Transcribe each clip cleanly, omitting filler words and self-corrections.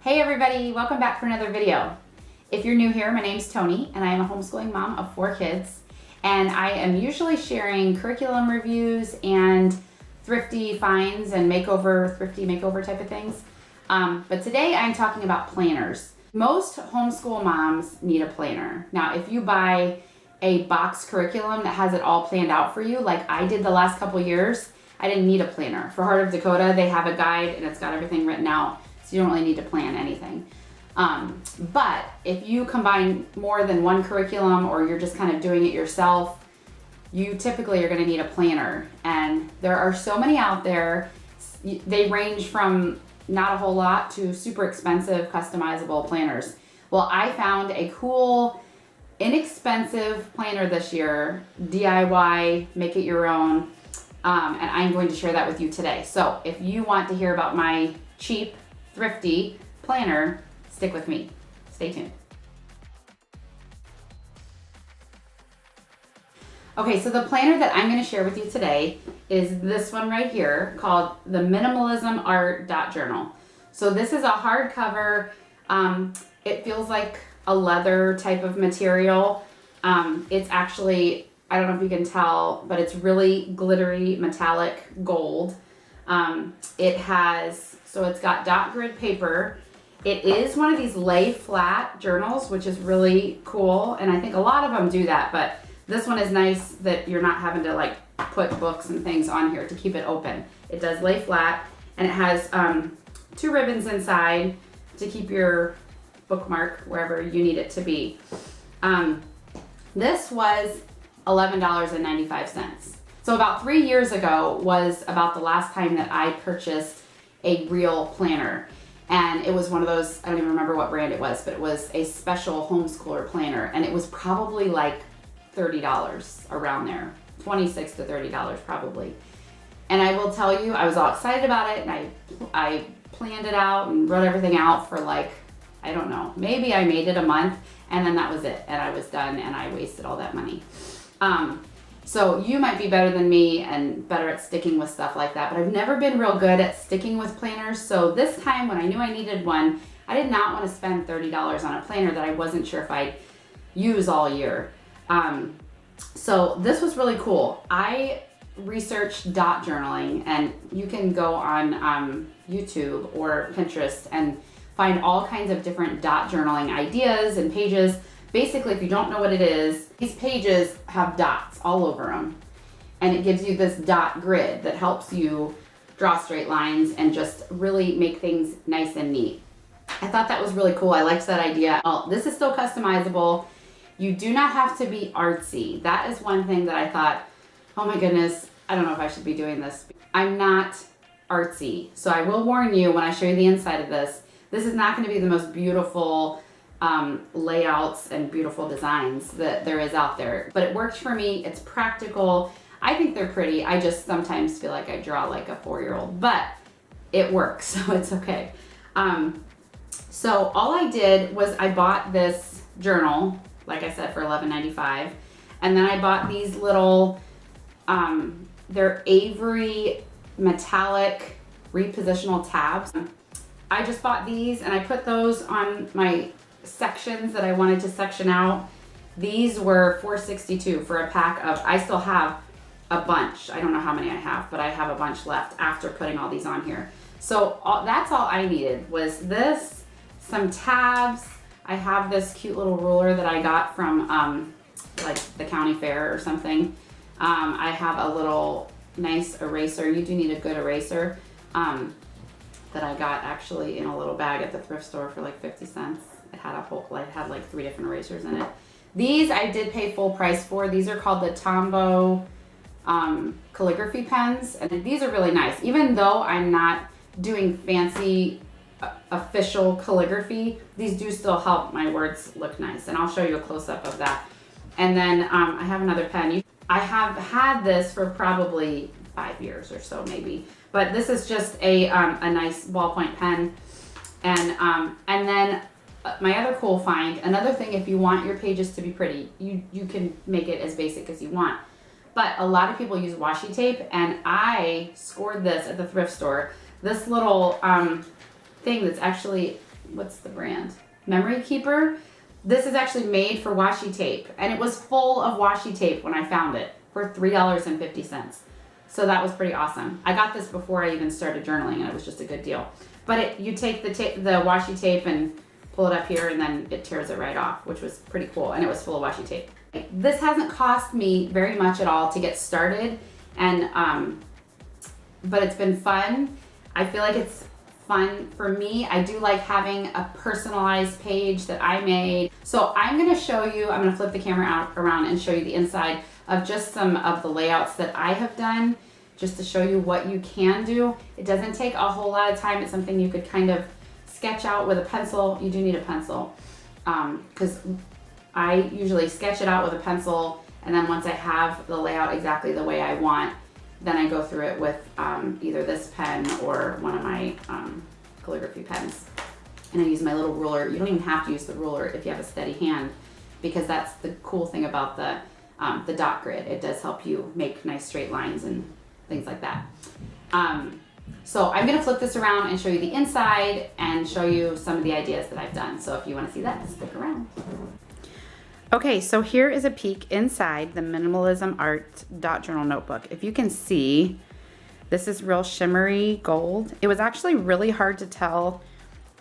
Hey everybody, welcome back for another video. If you're new here, my name's Toni and I am a homeschooling mom of 4 kids, and I am usually sharing curriculum reviews and thrifty finds and thrifty makeover type of things. But today I'm talking about planners. Most homeschool moms need a planner. Now, if you buy a box curriculum that has it all planned out for you, like I did the last couple years, I didn't need a planner. For Heart of Dakota, they have a guide and it's got everything written out, so you don't really need to plan anything. But if you combine more than one curriculum or you're just kind of doing it yourself, you typically are going to need a planner. And there are so many out there. They range from not a whole lot to super expensive customizable planners. Well, I found a cool, inexpensive planner this year, DIY, make it your own, and I'm going to share that with you today. So if you want to hear about my cheap, thrifty planner, stick with me. Stay tuned. Okay, so the planner that I'm going to share with you today is this one right here called the Minimalism Art Dot Journal. So this is a hardcover. It feels like a leather type of material. It's actually, I don't know if you can tell, but it's really glittery metallic gold. It's got dot grid paper. It is one of these lay flat journals, which is really cool. And I think a lot of them do that, but this one is nice that you're not having to like put books and things on here to keep it open. It does lay flat, and it has 2 ribbons inside to keep your bookmark wherever you need it to be. This was $11.95. So about 3 years ago was about the last time that I purchased a real planner. And it was one of those, I don't even remember what brand it was, but it was a special homeschooler planner. And it was probably like $30 around there, $26 to $30 probably. And I will tell you, I was all excited about it, and I planned it out and wrote everything out for like, I don't know, maybe I made it a month, and then that was it. And I was done, and I wasted all that money. So you might be better than me and better at sticking with stuff like that, but I've never been real good at sticking with planners. So this time when I knew I needed one, I did not want to spend $30 on a planner that I wasn't sure if I'd use all year. So this was really cool. I researched dot journaling, and you can go on YouTube or Pinterest and find all kinds of different dot journaling ideas and pages. Basically, if you don't know what it is, these pages have dots all over them, and it gives you this dot grid that helps you draw straight lines and just really make things nice and neat. I thought that was really cool. I liked that idea. Well, this is still customizable. You do not have to be artsy. That is one thing that I thought, oh my goodness, I don't know if I should be doing this. I'm not artsy. So I will warn you when I show you the inside of this, this is not going to be the most beautiful layouts and beautiful designs that there is out there. But it works for me. It's practical. I think they're pretty. I just sometimes feel like I draw like a 4-year-old, but it works, so it's okay. So all I did was I bought this journal, like I said, for $11.95. And then I bought these little, they're Avery metallic repositional tabs. I just bought these and I put those on my sections that I wanted to section out. These were $4.62 for a pack of, I still have a bunch. I don't know how many I have, but I have a bunch left after putting all these on here. So that's all I needed was this, some tabs. I have this cute little ruler that I got from like the county fair or something. I have a little nice eraser. You do need a good eraser that I got actually in a little bag at the thrift store for like 50 cents. It had like 3 different erasers in it. These I did pay full price for. These are called the Tombow Calligraphy Pens, and these are really nice. Even though I'm not doing fancy official calligraphy, these do still help my words look nice, and I'll show you a close-up of that. And then I have another pen. I have had this for probably 5 years or so maybe, but this is just a nice ballpoint pen. And then my other cool find, another thing, if you want your pages to be pretty, you can make it as basic as you want. But a lot of people use washi tape, and I scored this at the thrift store. This little thing that's actually what's the brand? Memory Keeper. This is actually made for washi tape, and it was full of washi tape when I found it for $3.50. So that was pretty awesome. I got this before I even started journaling, and it was just a good deal. But you take the washi tape and pull it up here, and then it tears it right off, which was pretty cool, and it was full of washi tape. This hasn't cost me very much at all to get started, and but it's been fun. I feel like it's fun for me. I do like having a personalized page that I made. So I'm gonna show you, I'm gonna flip the camera around and show you the inside of just some of the layouts that I have done, just to show you what you can do. It doesn't take a whole lot of time. It's something you could kind of sketch out with a pencil. You do need a pencil, because I usually sketch it out with a pencil, and then once I have the layout exactly the way I want, then I go through it with either this pen or one of my calligraphy pens. And I use my little ruler. You don't even have to use the ruler if you have a steady hand, because that's the cool thing about the dot grid. It does help you make nice straight lines and things like that. So I'm gonna flip this around and show you the inside and show you some of the ideas that I've done. So if you wanna see that, stick around. Okay, so here is a peek inside the Minimalism Art Dot Journal notebook. If you can see, this is real shimmery gold. It was actually really hard to tell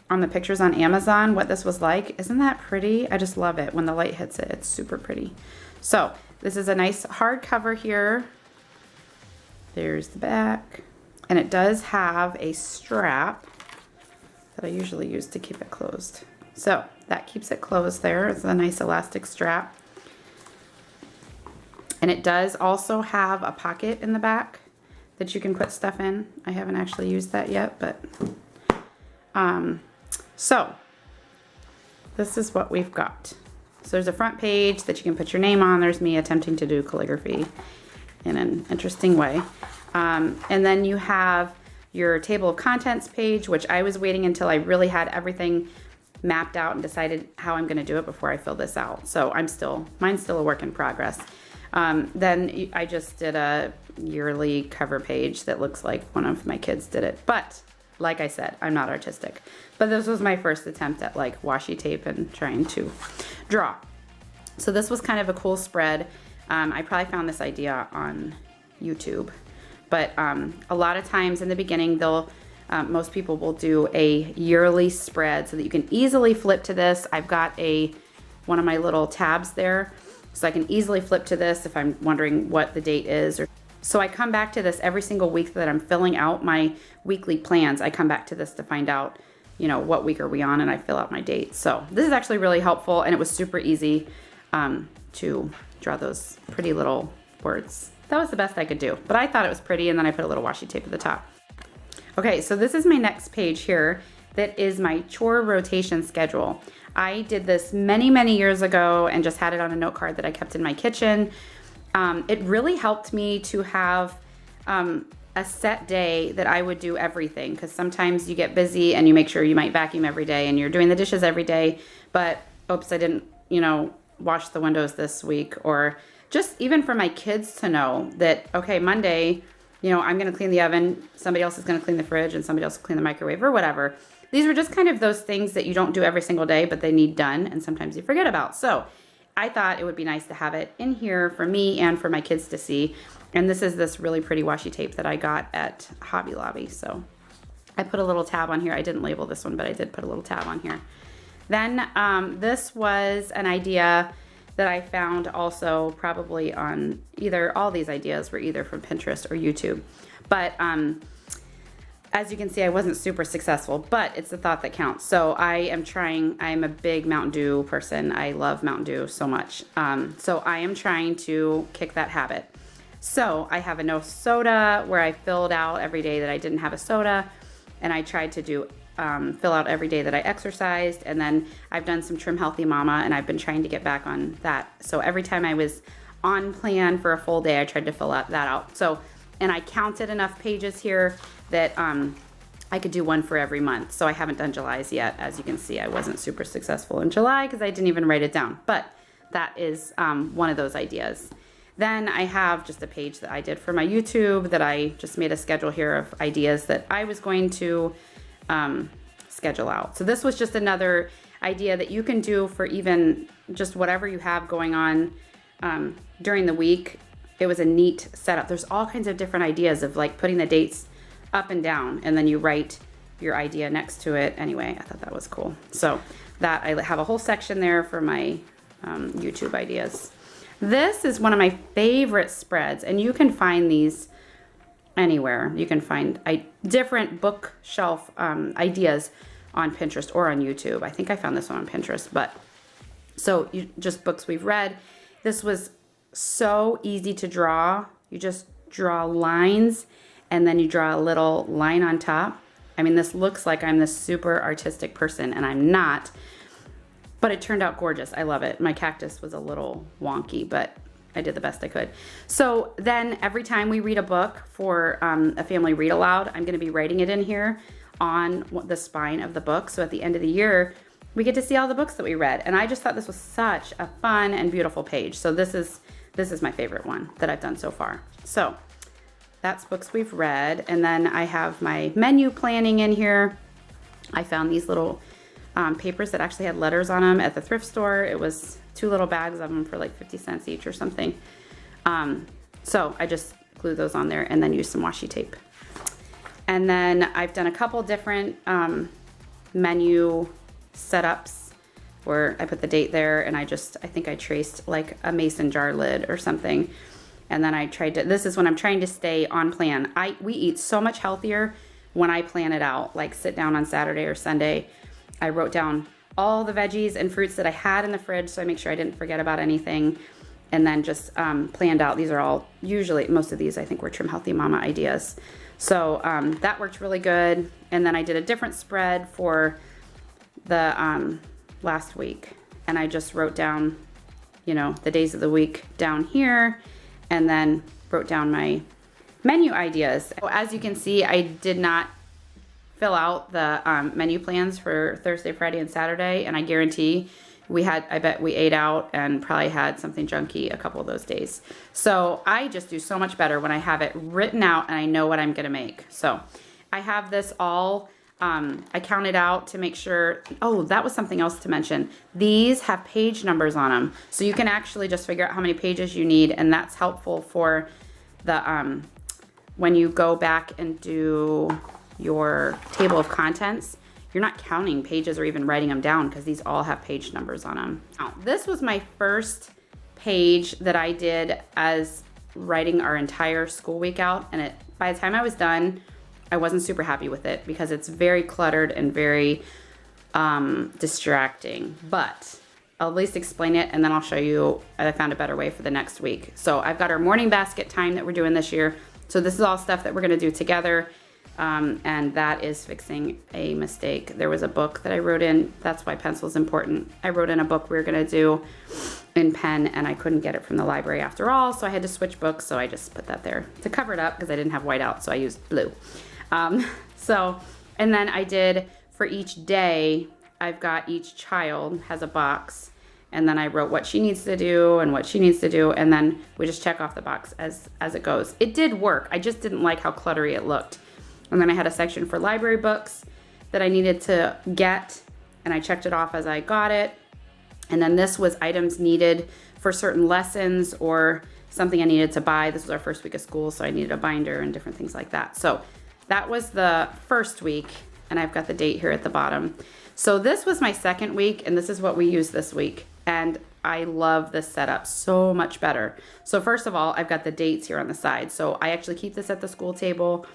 on the pictures on Amazon what this was like. Isn't that pretty? I just love it. When the light hits it, it's super pretty. So this is a nice hard cover here. There's the back. And it does have a strap that I usually use to keep it closed. So that keeps it closed there. It's a nice elastic strap. And it does also have a pocket in the back that you can put stuff in. I haven't actually used that yet, but so this is what we've got. So there's a front page that you can put your name on. There's me attempting to do calligraphy in an interesting way. And then you have your table of contents page, which I was waiting until I really had everything mapped out and decided how I'm gonna do it before I fill this out. So mine's still a work in progress. Then I just did a yearly cover page that looks like one of my kids did it. But like I said, I'm not artistic. But this was my first attempt at like washi tape and trying to draw. So this was kind of a cool spread. I probably found this idea on YouTube. But a lot of times in the beginning, most people will do a yearly spread so that you can easily flip to this. I've got one of my little tabs there, so I can easily flip to this if I'm wondering what the date is. So I come back to this every single week that I'm filling out my weekly plans. I come back to this to find out, what week are we on, and I fill out my dates. So this is actually really helpful, and it was super easy to draw those pretty little words. That was the best I could do, but I thought it was pretty, and then I put a little washi tape at the top. Okay, so this is my next page here. That is my chore rotation schedule. I did this many, many years ago and just had it on a note card that I kept in my kitchen. It really helped me to have a set day that I would do everything, because sometimes you get busy and you make sure you might vacuum every day and you're doing the dishes every day, but oops, I didn't, wash the windows this week. Or just even for my kids to know that, okay, Monday, I'm going to clean the oven, somebody else is going to clean the fridge, and somebody else will clean the microwave or whatever. These were just kind of those things that you don't do every single day, but they need done, and sometimes you forget about. So I thought it would be nice to have it in here for me and for my kids to see. And this is this really pretty washi tape that I got at Hobby Lobby. So I put a little tab on here. I didn't label this one, but I did put a little tab on here. Then this was an idea that I found also probably on all these ideas were either from Pinterest or YouTube. But as you can see, I wasn't super successful, but it's the thought that counts. So I'm a big Mountain Dew person. I love Mountain Dew so much. So I am trying to kick that habit. So I have a no soda where I filled out every day that I didn't have a soda, and I tried to do fill out every day that I exercised, and then I've done some Trim Healthy Mama, and I've been trying to get back on that. So every time I was on plan for a full day, I tried to fill that out. So, and I counted enough pages here that I could do one for every month. So I haven't done July's yet. As you can see, I wasn't super successful in July because I didn't even write it down, but that is one of those ideas. Then I have just a page that I did for my YouTube that I just made a schedule here of ideas that I was going to schedule out. So this was just another idea that you can do for even just whatever you have going on during the week. It was a neat setup. There's all kinds of different ideas of like putting the dates up and down, and then you write your idea next to it. Anyway, I thought that was cool. So that, I have a whole section there for my YouTube ideas. This is one of my favorite spreads, and you can find these anywhere. You can find different bookshelf ideas on Pinterest or on YouTube. I think I found this one on Pinterest, but so just books we've read. This was so easy to draw. You just draw lines and then you draw a little line on top. I mean, this looks like I'm this super artistic person, and I'm not, but it turned out gorgeous. I love it. My cactus was a little wonky, but I did the best I could. So then every time we read a book for a family read aloud, I'm going to be writing it in here on the spine of the book. So at the end of the year, we get to see all the books that we read. And I just thought this was such a fun and beautiful page. So this is my favorite one that I've done so far. So that's books we've read. And then I have my menu planning in here. I found these little papers that actually had letters on them at the thrift store. It was 2 little bags of them for like 50 cents each or something. So I just glue those on there and then use some washi tape. And then I've done a couple different menu setups where I put the date there, and I think I traced like a mason jar lid or something. And then I tried to, this is when I'm trying to stay on plan. We eat so much healthier when I plan it out, like sit down on Saturday or Sunday. I wrote down all the veggies and fruits that I had in the fridge, so I make sure I didn't forget about anything, and then just planned out. These are all, usually, most of these I think were Trim Healthy Mama ideas. So that worked really good. And then I did a different spread for the last week, and I just wrote down, the days of the week down here, and then wrote down my menu ideas. So as you can see, I did not fill out the menu plans for Thursday, Friday, and Saturday, and I guarantee I bet we ate out and probably had something junky a couple of those days. So I just do so much better when I have it written out and I know what I'm gonna make. So I have this all, I counted out to make sure. Oh, that was something else to mention. These have page numbers on them, so you can actually just figure out how many pages you need, and that's helpful for the when you go back and do your table of contents. You're not counting pages or even writing them down because these all have page numbers on them. Now, this was my first page that I did as writing our entire school week out, and by the time I was done, I wasn't super happy with it because it's very cluttered and very distracting. But I'll at least explain it, and then I'll show you I found a better way for the next week. So I've got our morning basket time that we're doing this year. So this is all stuff that we're gonna do together. And that is fixing a mistake. There was a book that I wrote in. That's why pencil is important. I wrote in a book we were going to do in pen, and I couldn't get it from the library after all, so I had to switch books. So I just put that there to cover it up because I didn't have white out, so I used blue. And then I did for each day, I've got each child has a box, and then I wrote what she needs to do and what she needs to do, and then we just check off the box as it goes. It did work. I just didn't like how cluttery it looked. And then I had a section for library books that I needed to get, and I checked it off as I got it. And then this was items needed for certain lessons or something I needed to buy. This was our first week of school, so I needed a binder and different things like that. So that was the first week, and I've got the date here at the bottom. So this was my second week, and this is what we used this week. And I love this setup so much better. So first of all, I've got the dates here on the side. So I actually keep this at the school table.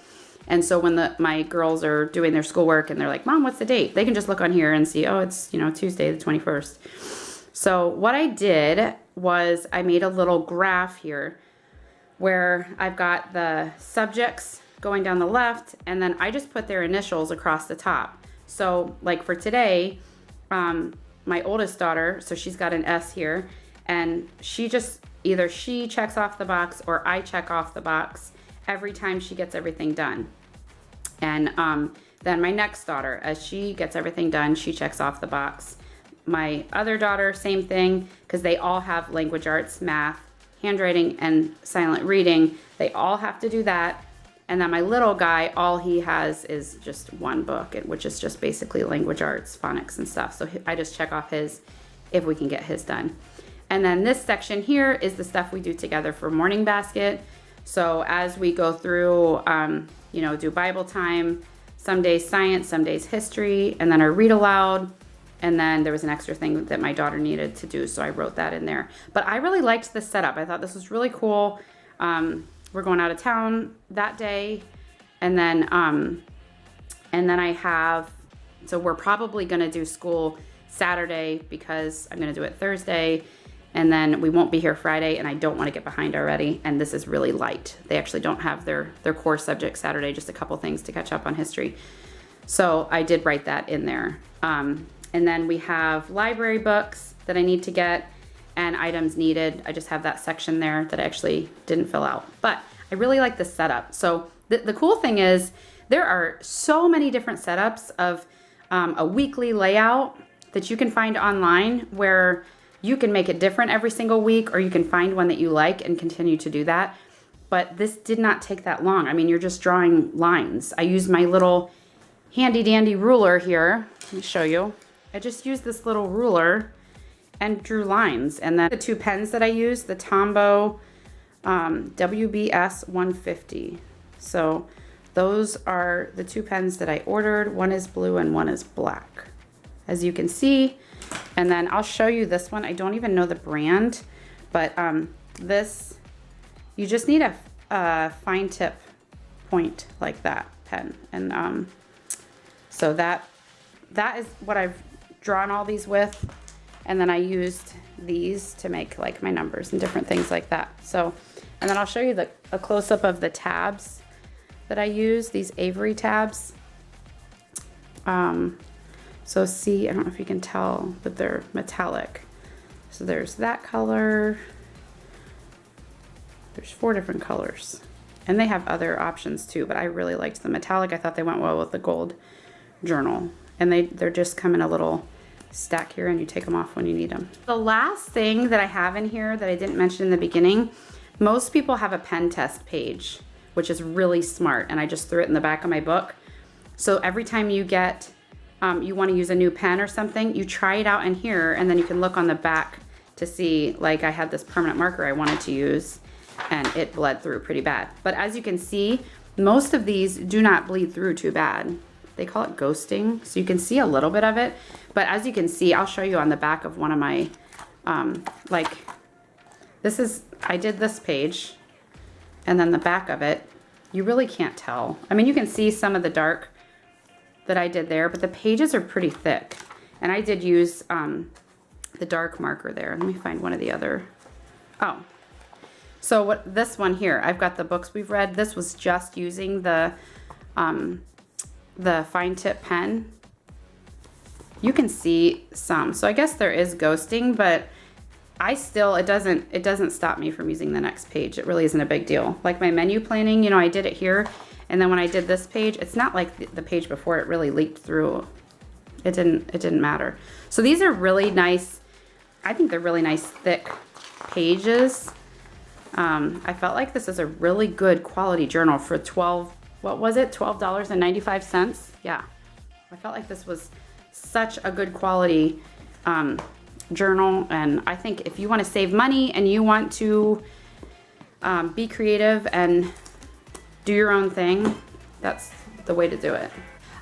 And so when my girls are doing their schoolwork and they're like, Mom, what's the date? They can just look on here and see, oh, it's, Tuesday the 21st. So what I did was I made a little graph here where I've got the subjects going down the left, and then I just put their initials across the top. So like for today, my oldest daughter, so she's got an S here, and either she checks off the box or I check off the box every time she gets everything done. And then my next daughter, as she gets everything done, she checks off the box. My other daughter, same thing, because they all have language arts, math, handwriting, and silent reading. They all have to do that. And then my little guy, all he has is just one book, which is just basically language arts, phonics and stuff. So I just check off his if we can get his done. And then this section here is the stuff we do together for morning basket. So as we go through, you know, do Bible time, some days science, some days history, and then our read aloud. And then there was an extra thing that my daughter needed to do, so I wrote that in there. But I really liked this setup. I thought this was really cool. We're going out of town that day, and then I have, so we're probably gonna do school Saturday because I'm gonna do it Thursday, and then we won't be here Friday, and I don't want to get behind already. And this is really light. They actually don't have their core subject Saturday, just a couple things to catch up on history. So I did write that in there. And then we have library books that I need to get and items needed. I just have that section there that I actually didn't fill out. But I really like this setup. So the cool thing is there are so many different setups of a weekly layout that you can find online where you can make it different every single week, or you can find one that you like and continue to do that. But this did not take that long. I mean, you're just drawing lines. I used my little handy dandy ruler here. Let me show you. I just used this little ruler and drew lines. And then the two pens that I used, the Tombow WBS 150. So those are the two pens that I ordered. One is blue and one is black, as you can see. And then I'll show you this one. I don't even know the brand, but this, you just need a fine tip point like that pen. And so that is what I've drawn all these with. And then I used these to make like my numbers and different things like that. So, and then I'll show you a close-up of the tabs that I use, these Avery tabs. So see, I don't know if you can tell, but they're metallic. So there's that color. There's 4 different colors. And they have other options too, but I really liked the metallic. I thought they went well with the gold journal. And they're just come in a little stack here, and you take them off when you need them. The last thing that I have in here that I didn't mention in the beginning, most people have a pen test page, which is really smart, and I just threw it in the back of my book. So every time you get, you want to use a new pen or something, you try it out in here, and then you can look on the back to see, like I had this permanent marker I wanted to use, and it bled through pretty bad. But as you can see, most of these do not bleed through too bad. They call it ghosting, so you can see a little bit of it. But as you can see, I'll show you on the back of one of my, like, this is, I did this page, and then the back of it, you really can't tell. I mean, you can see some of the dark that I did there, but the pages are pretty thick. And I did use the dark marker there. Let me find one of the other, oh. So what this one here, I've got the books we've read. This was just using the fine tip pen. You can see some. So I guess there is ghosting, but I still, it doesn't stop me from using the next page. It really isn't a big deal. Like my menu planning, you know, I did it here, and then when I did this page, it's not like the page before it really leaked through. It didn't matter. So these are really nice. I think they're really nice thick pages. I felt like this is a really good quality journal for what was it? $12.95? Yeah. I felt like this was such a good quality journal, and I think if you want to save money and you want to be creative and do your own thing, that's the way to do it.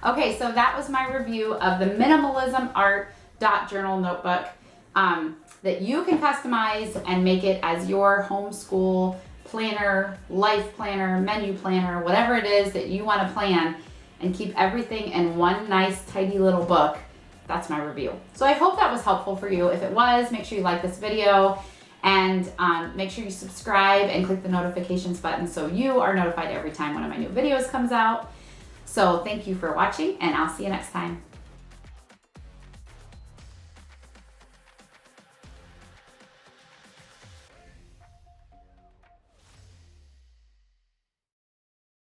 Okay, so that was my review of the Minimalism Art Dot Journal notebook that you can customize and make it as your homeschool planner, life planner, menu planner, whatever it is that you want to plan, and keep everything in one nice tidy little book. That's my review. So I hope that was helpful for you. If it was, make sure you like this video, and make sure you subscribe and click the notifications button so you are notified every time one of my new videos comes out. So thank you for watching, and I'll see you next time.